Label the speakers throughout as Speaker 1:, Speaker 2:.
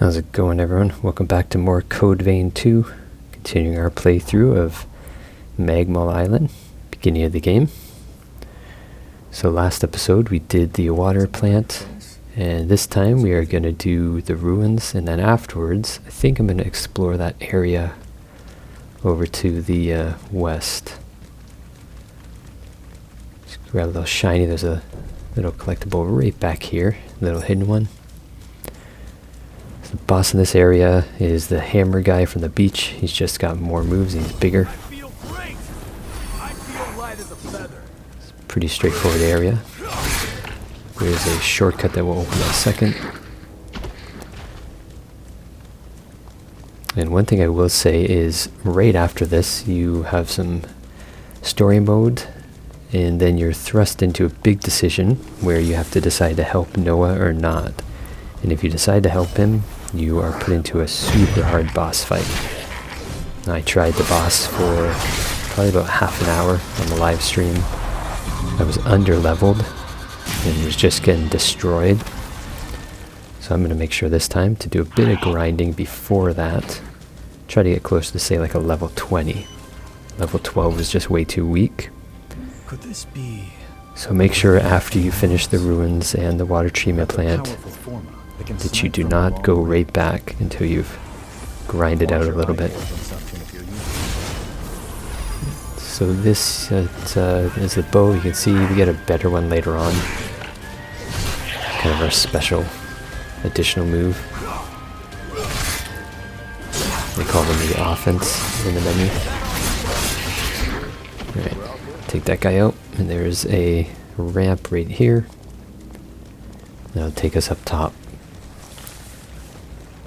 Speaker 1: How's it going, everyone? Welcome back to more Code Vein 2, continuing our playthrough of Magmell Island, beginning of the game. So last episode we did the water plant, and this time we are going to do the ruins, and then afterwards I think I'm going to explore that area over to the west. Just grab a little shiny. There's a little collectible right back here, a little hidden one. The boss in this area is the hammer guy from the beach. He's just got more moves and he's bigger. It's a pretty straightforward area. There's a shortcut that will open in a second. And one thing I will say is right after this you have some story mode, and then you're thrust into a big decision where you have to decide to help Noah or not. And if you decide to help him, you are put into a super hard boss fight. I tried the boss for probably about half an hour on the live stream. I was under leveled and was just getting destroyed. So I'm going to make sure this time to do a bit of grinding before that. Try to get close to, say, like a level 20. Level 12 was just way too weak.
Speaker 2: Could this be?
Speaker 1: So make sure after you finish the ruins and the water treatment plant that you do not go right back until you've grinded out a little bit. So this is the bow. You can see we get a better one later on. Kind of our special additional move. They call them the offense in the menu. Alright, take that guy out. And there's a ramp right here. That'll take us up top,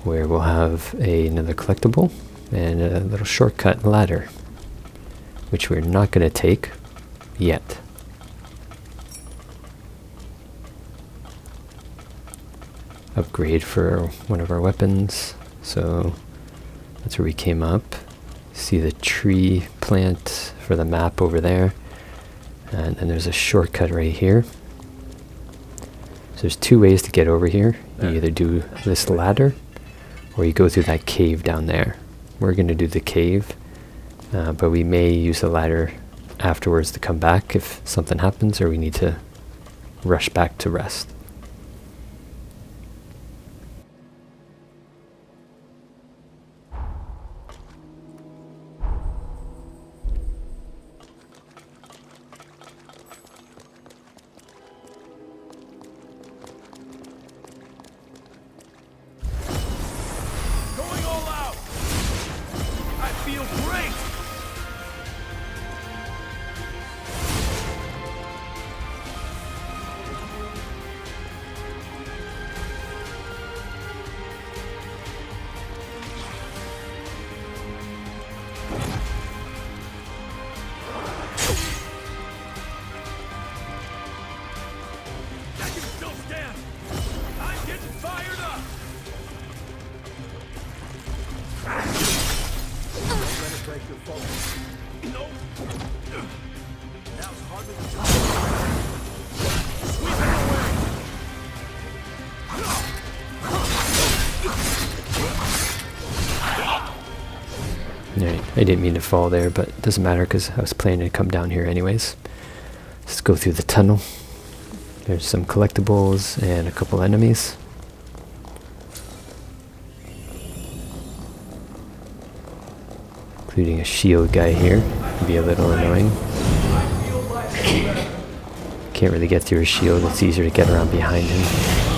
Speaker 1: where we'll have another collectible and a little shortcut ladder, which we're not going to take yet. Upgrade for one of our weapons. So that's where we came up. See the tree plant for the map over there. And then there's a shortcut right here. So there's two ways to get over here. You either do this ladder, or you go through that cave down there. We're going to do the cave, but we may use the ladder afterwards to come back if something happens or we need to rush back to rest. Alright, I didn't mean to fall there, but it doesn't matter because I was planning to come down here anyways. Let's go through the tunnel. There's some collectibles and a couple enemies. Including a shield guy here. Can be a little annoying. Can't really get through his shield. It's easier to get around behind him.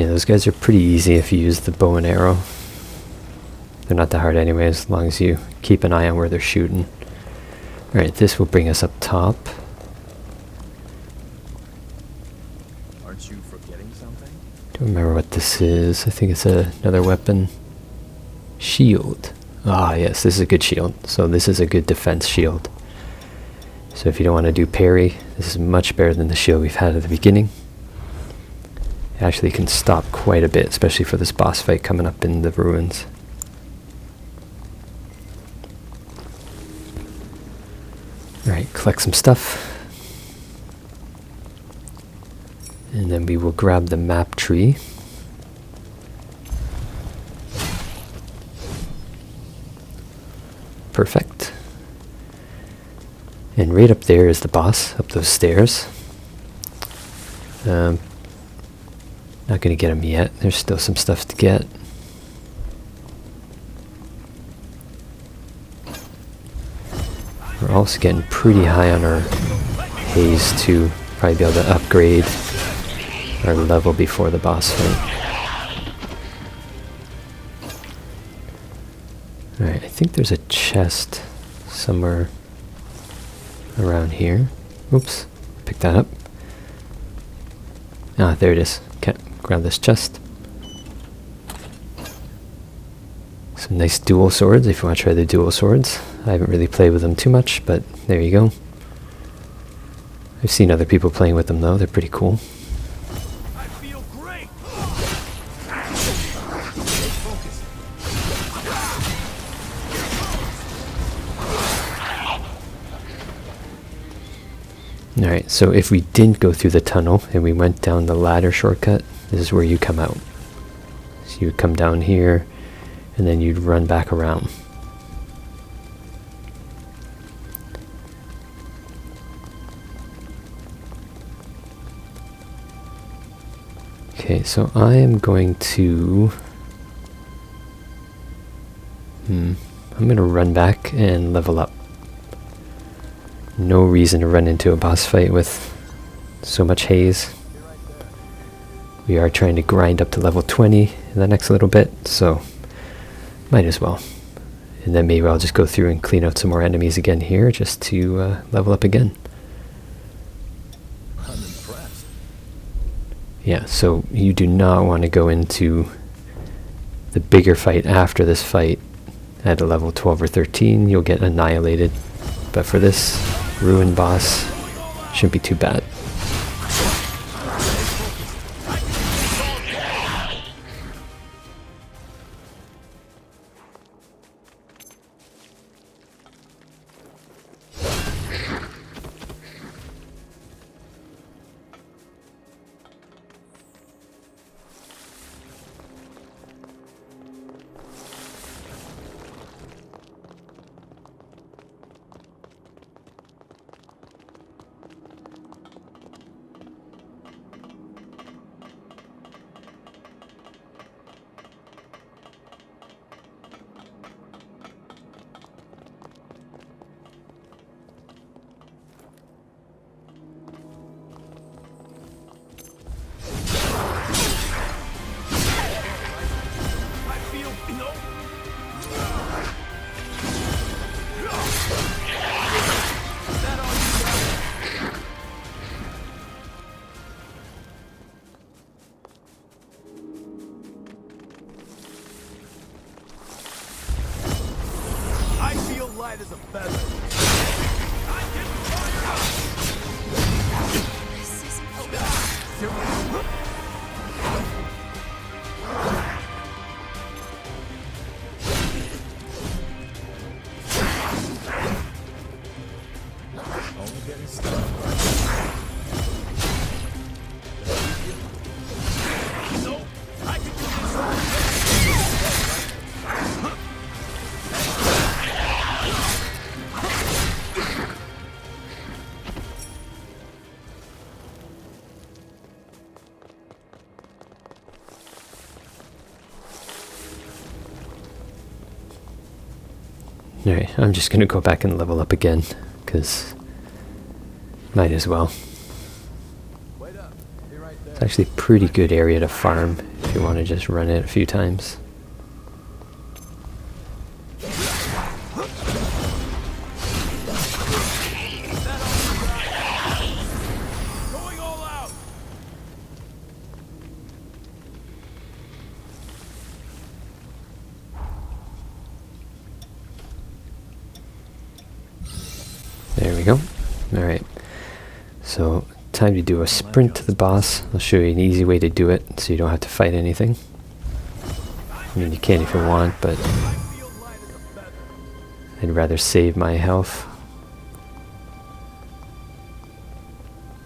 Speaker 1: Yeah, those guys are pretty easy if you use the bow and arrow. They're not that hard anyway, as long as you keep an eye on where they're shooting. Alright, this will bring us up top.
Speaker 2: Aren't you forgetting something?
Speaker 1: Don't remember what this is. I think it's another weapon. Shield. Ah, yes, this is a good shield. So this is a good defense shield. So if you don't want to do parry, this is much better than the shield we've had at the beginning. It actually can stop quite a bit, especially for this boss fight coming up in the ruins. Alright, collect some stuff. And then we will grab the map tree. Perfect. And right up there is the boss, up those stairs. Not going to get him yet. There's still some stuff to get. We're also getting pretty high on our haze to probably be able to upgrade our level before the boss fight. Alright, I think there's a chest somewhere around here. Oops, pick that up. Ah, there it is. Okay, grab this chest. Some nice dual swords if you want to try the dual swords. I haven't really played with them too much, but there you go. I've seen other people playing with them though, they're pretty cool.
Speaker 2: I feel great.
Speaker 1: Alright, so if we didn't go through the tunnel and we went down the ladder shortcut, this is where you come out. So you would come down here and then you'd run back around. Okay, so I am going to... I'm going to run back and level up. No reason to run into a boss fight with so much haze. We are trying to grind up to level 20 in the next little bit, so might as well. And then maybe I'll just go through and clean out some more enemies again here just to level up again.
Speaker 2: I'm impressed.
Speaker 1: Yeah, so you do not want to go into the bigger fight after this fight at a level 12 or 13. You'll get annihilated. But for this ruin boss, shouldn't be too bad.
Speaker 2: I feel light as a feather.
Speaker 3: This isn't over.
Speaker 2: Only getting started. No, I can do this.
Speaker 1: Alright, I'm just gonna go back and level up again, because might as well.
Speaker 2: Wait up. Be right there.
Speaker 1: It's actually a pretty good area to farm if you want to just run it a few times.
Speaker 2: Going all out.
Speaker 1: There we go. Alright. So, time to do a sprint to the boss. I'll show you an easy way to do it so you don't have to fight anything. I mean, you can if you want, but I'd rather save my health.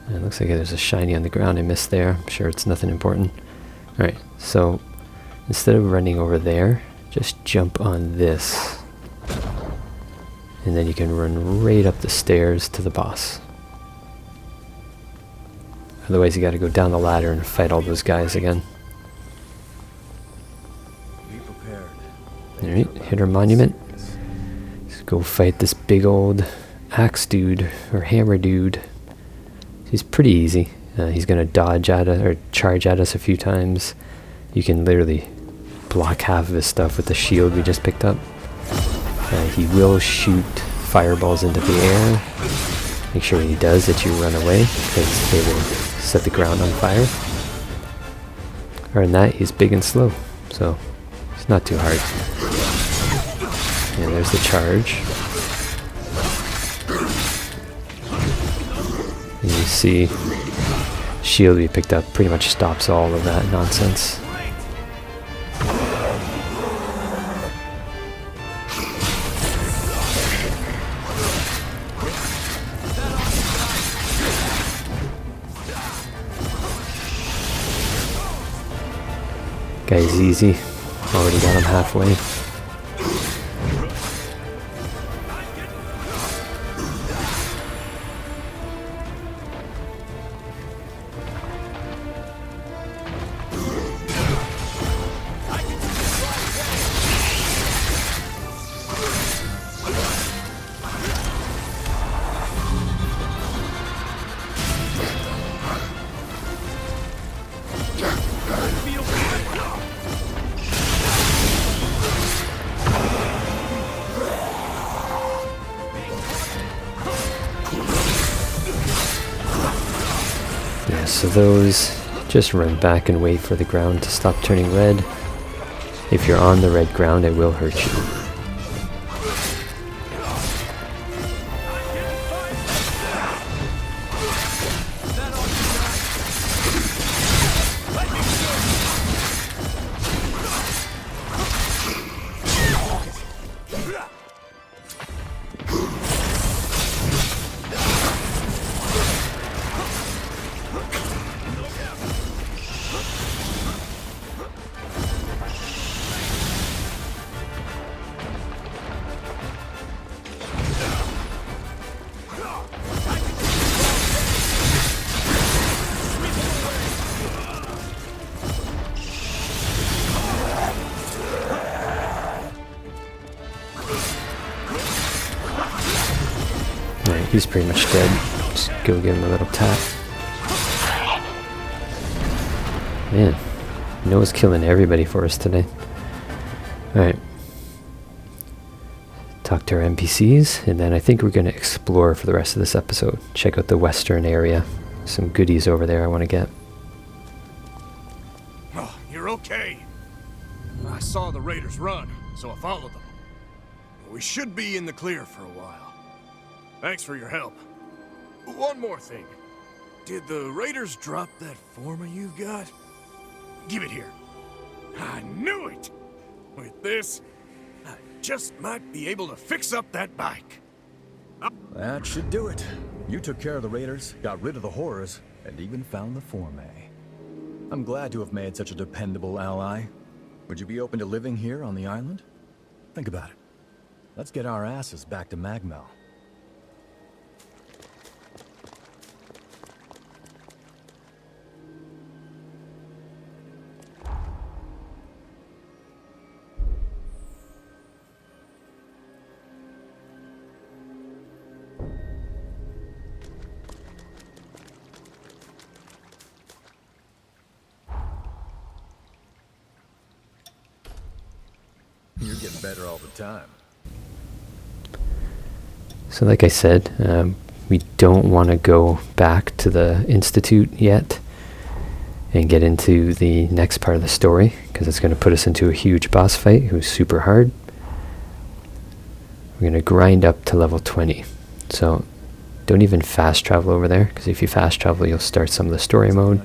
Speaker 1: And it looks like there's a shiny on the ground I missed there. I'm sure it's nothing important. Alright, so instead of running over there, just jump on this. And then you can run right up the stairs to the boss. Otherwise you gotta go down the ladder and fight all those guys again.
Speaker 2: Be prepared.
Speaker 1: Alright, hit our monument. Let's go fight this big old axe dude, or hammer dude. He's pretty easy. He's gonna dodge at us, or charge at us a few times. You can literally block half of his stuff with the shield we just picked up. He will shoot fireballs into the air. Make sure when he does that you run away, because they will set the ground on fire. Other than that, he's big and slow, so it's not too hard. And there's the charge. And you see, shield we picked up pretty much stops all of that nonsense. Guy's easy. Already got him halfway. Yeah, so those, just run back and wait for the ground to stop turning red. If you're on the red ground, it will hurt you. Alright, he's pretty much dead. Just go give him a little tap. Man, Noah's killing everybody for us today. Alright. Talk to our NPCs, and then I think we're going to explore for the rest of this episode. Check out the western area. Some goodies over there I want to get.
Speaker 2: Oh, you're okay. I saw the raiders run, so I followed them. We should be in the clear for a while. Thanks for your help. One more thing. Did the raiders drop that former you've got? Give it here. I knew it! With this, I just might be able to fix up that bike.
Speaker 4: That should do it. You took care of the raiders, got rid of the horrors, and even found the Forme. I'm glad to have made such a dependable ally. Would you be open to living here on the island? Think about it. Let's get our asses back to Magmell. You're getting better all the time.
Speaker 1: So like I said, we don't want to go back to the Institute yet and get into the next part of the story, because it's going to put us into a huge boss fight who's super hard. We're going to grind up to level 20. So don't even fast travel over there, because if you fast travel you'll start some of the story mode.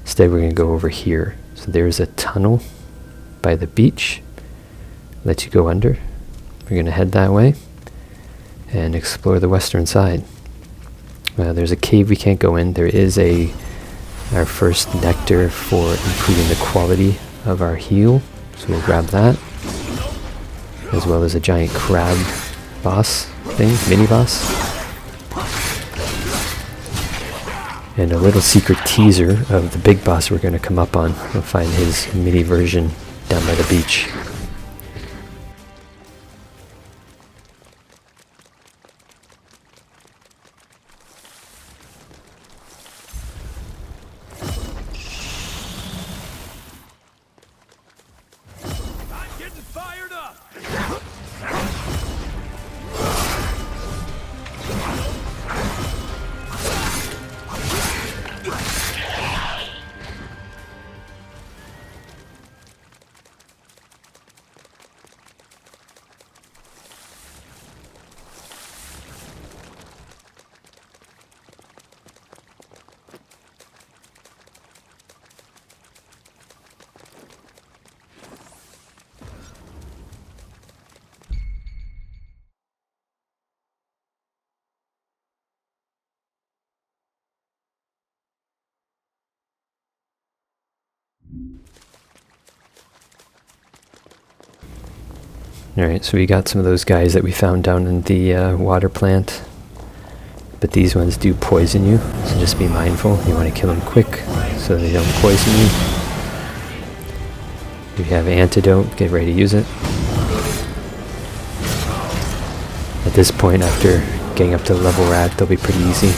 Speaker 1: Instead we're going to go over here. So there's a tunnel by the beach. Let you go under. We're going to head that way and explore the western side. There's a cave we can't go in. There is our first nectar for improving the quality of our heal, so we'll grab that, as well as a giant crab boss thing, mini boss, and a little secret teaser of the big boss we're going to come up on. We'll find his mini version down by the beach. Alright, so we got some of those guys that we found down in the water plant. But these ones do poison you, so just be mindful. You want to kill them quick so they don't poison you. If you have antidote, get ready to use it. At this point, after getting up to the level we're at, they'll be pretty easy.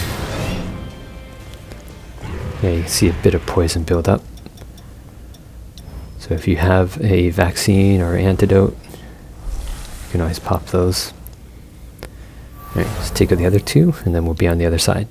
Speaker 1: Yeah, you can see a bit of poison build up. So if you have a vaccine or antidote, you can always pop those. Alright, let's take out the other two, and then we'll be on the other side.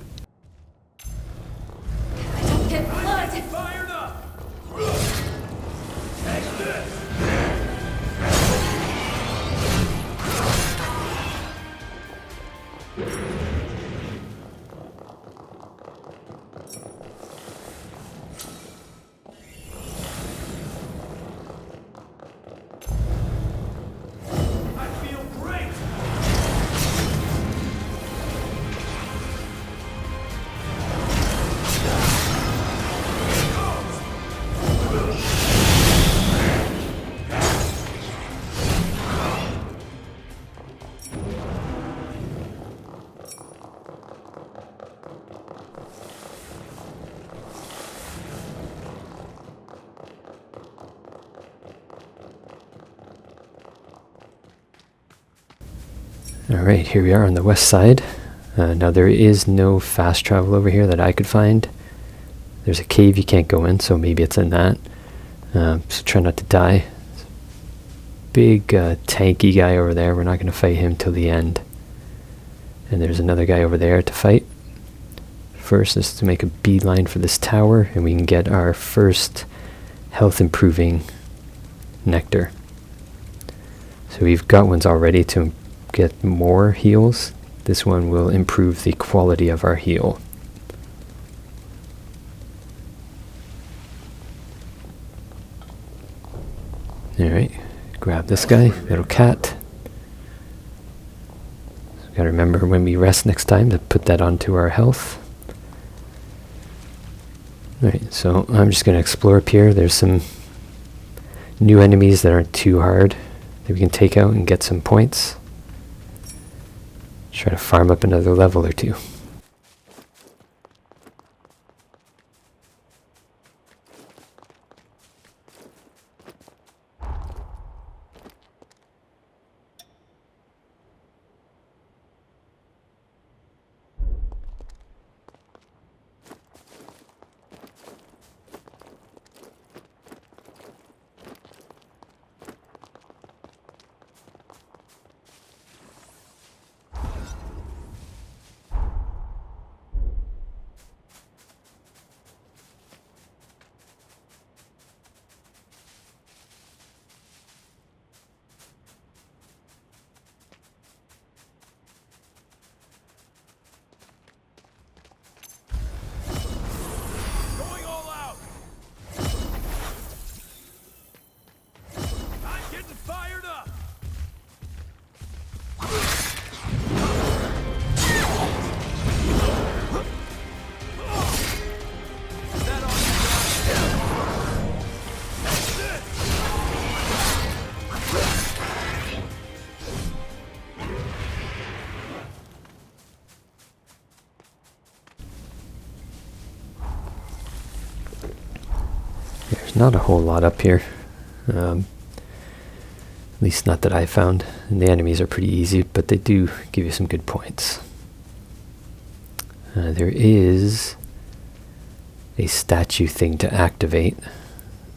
Speaker 1: Alright, here we are on the west side. Now there is no fast travel over here that I could find. There's a cave you can't go in, so maybe it's in that. So try not to die. Big tanky guy over there. We're not going to fight him till the end. And there's another guy over there to fight. First is to make a beeline for this tower, and we can get our first health improving nectar. So we've got ones already to get more heals. This one will improve the quality of our heal. Alright, grab this guy, little cat. So gotta remember when we rest next time to put that onto our health. Alright, so I'm just gonna explore up here. There's some new enemies that aren't too hard that we can take out and get some points. Try to farm up another level or two. there's not a whole lot up here. At least not that I found. And the enemies are pretty easy, but they do give you some good points. There is a statue thing to activate.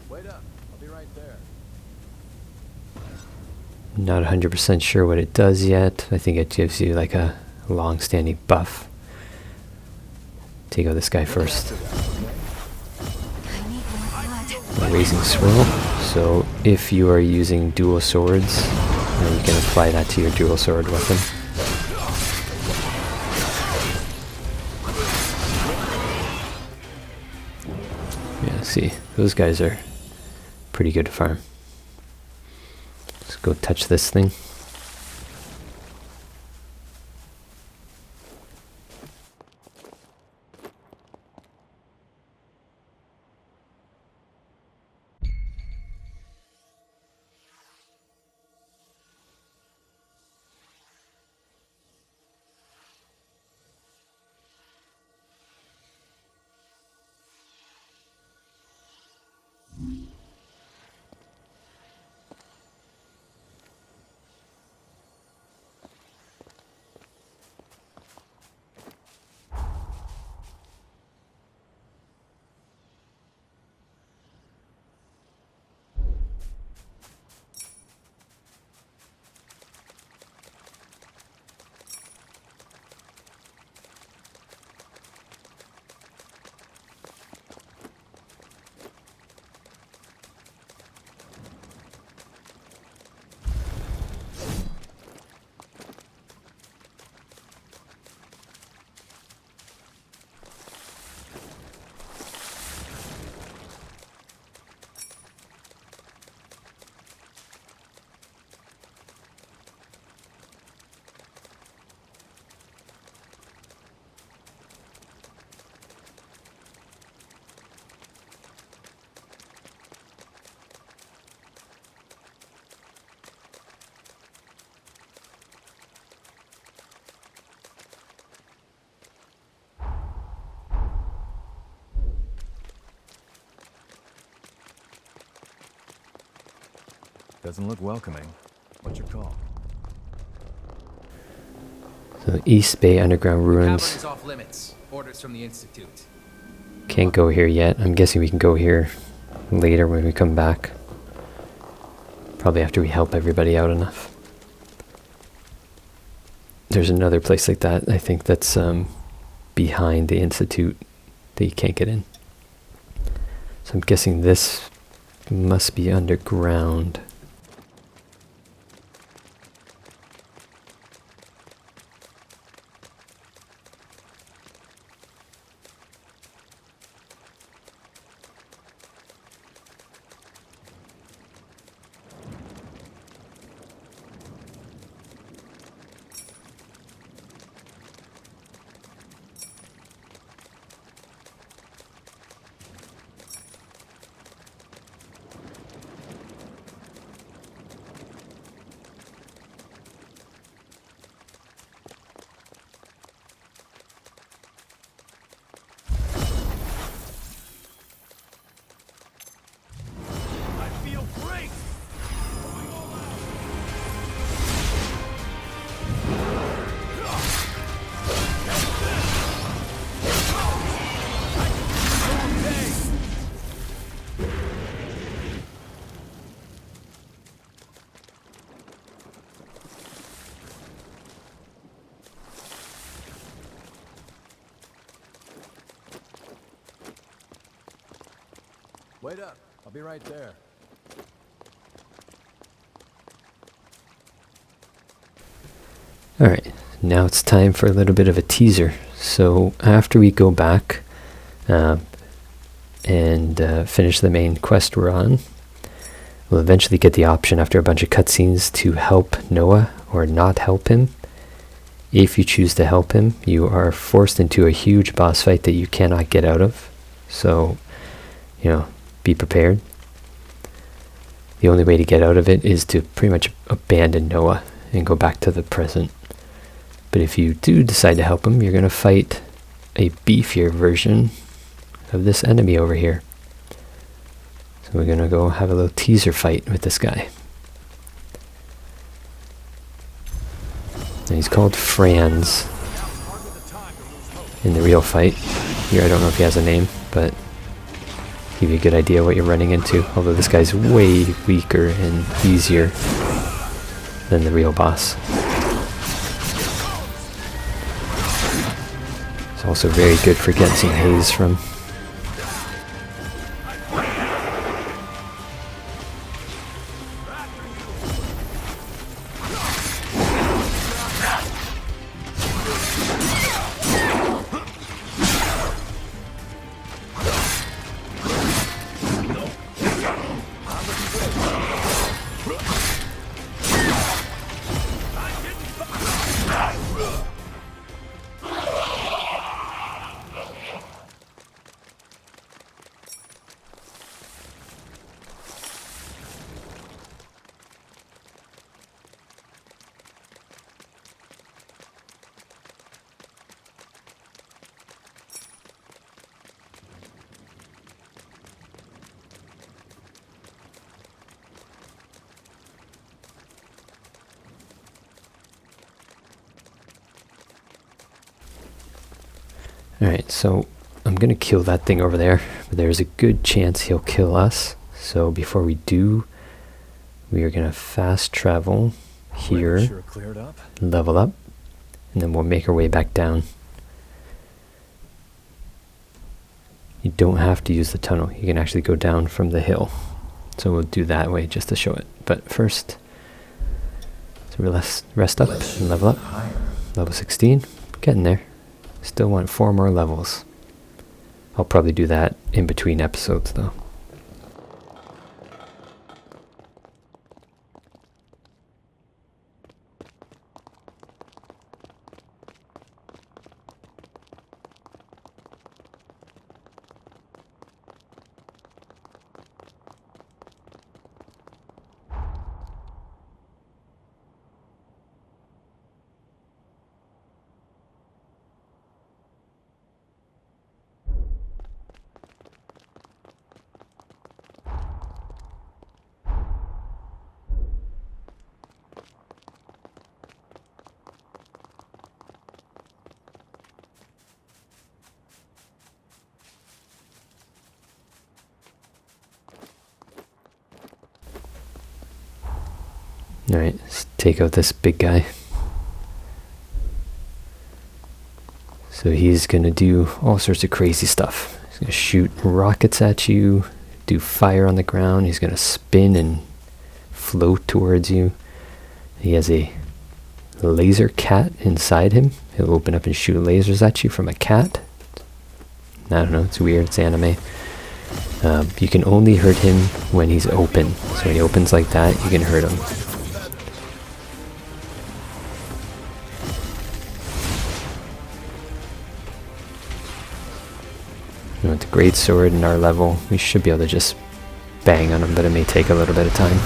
Speaker 4: Wait up. I'll be right there.
Speaker 1: Not 100% sure what it does yet. I think it gives you like a long-standing buff. Take out this guy first. A raising swirl. So if you are using dual swords, you can apply that to your dual sword weapon. Yeah, see, those guys are pretty good to farm. Let's go touch this thing.
Speaker 4: Doesn't look welcoming. What's your call?
Speaker 1: So East Bay Underground Ruins.
Speaker 5: Cavern's off limits. Orders from the Institute.
Speaker 1: Can't go here yet. I'm guessing we can go here later when we come back. Probably after we help everybody out enough. There's another place like that, I think, that's behind the Institute that you can't get in. So I'm guessing this must be underground.
Speaker 4: Wait up. I'll be right there.
Speaker 1: Alright, now it's time for a little bit of a teaser. So after we go back and finish the main quest we're on, we'll eventually get the option after a bunch of cutscenes to help Noah or not help him. If you choose to help him, you are forced into a huge boss fight that you cannot get out of. So, you know, be prepared. The only way to get out of it is to pretty much abandon Noah and go back to the present. But if you do decide to help him, you're going to fight a beefier version of this enemy over here. So we're gonna go have a little teaser fight with this guy. And he's called Franz in the real fight. Here I don't know if he has a name, but give you a good idea what you're running into. Although this guy's way weaker and easier than the real boss. It's also very good for getting some haze from. Alright, so I'm gonna kill that thing over there, but there's a good chance he'll kill us. So before we do, we are gonna fast travel here,
Speaker 4: Sure cleared up.
Speaker 1: level up, and then we'll make our way back down. You don't have to use the tunnel, you can actually go down from the hill. So we'll do that way just to show it. But first, so we'll rest up and level up. Level 16, getting there. Still want 4 more levels. I'll probably do that in between episodes though. Alright, let's take out this big guy. So he's gonna do all sorts of crazy stuff. He's gonna shoot rockets at you, do fire on the ground, he's gonna spin and float towards you. He has a laser cat inside him. He'll open up and shoot lasers at you from a cat. I don't know, it's weird, it's anime. You can only hurt him when he's open. So when he opens like that, you can hurt him. With the great sword in our level, we should be able to just bang on him, but it may take a little bit of time.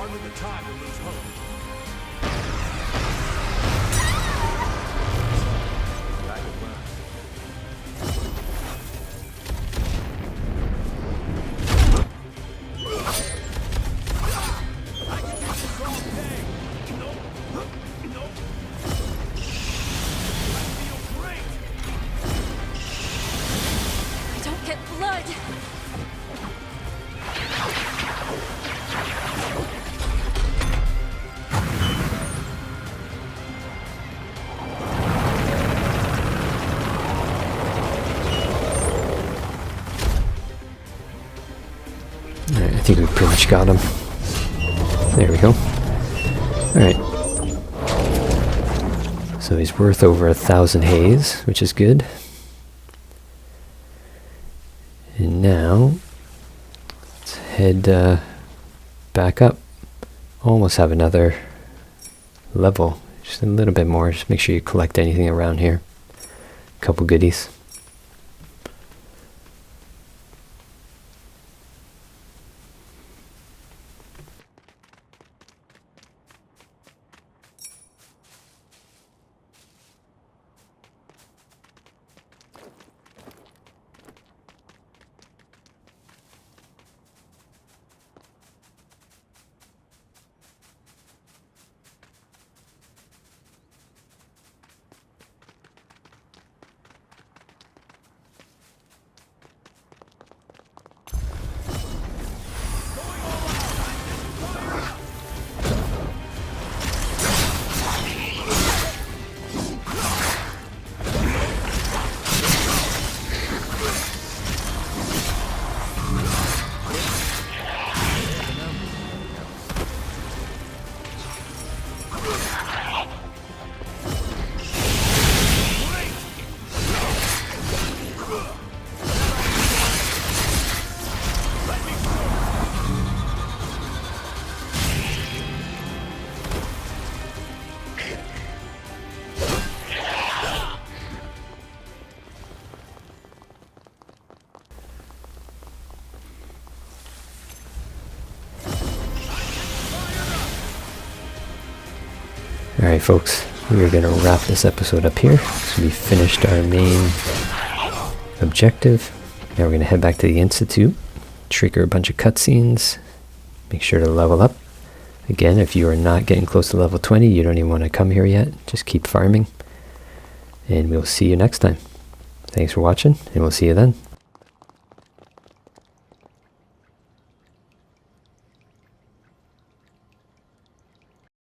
Speaker 2: hardly the time to lose hope.
Speaker 4: I could learn.
Speaker 3: Don't get blood!
Speaker 1: Alright, I think we pretty much got him. There we go. Alright. So he's worth over 1,000 haze, which is good. And now, let's head back up. Almost have another level. Just a little bit more. Just make sure you collect anything around here. A couple goodies. Alright folks, we're going to wrap this episode up here. So we finished our main objective. Now we're going to head back to the Institute, trigger a bunch of cutscenes, make sure to level up. Again, if you are not getting close to level 20, you don't even want to come here yet. Just keep farming. And we'll see you next time. Thanks for watching, and we'll see you then.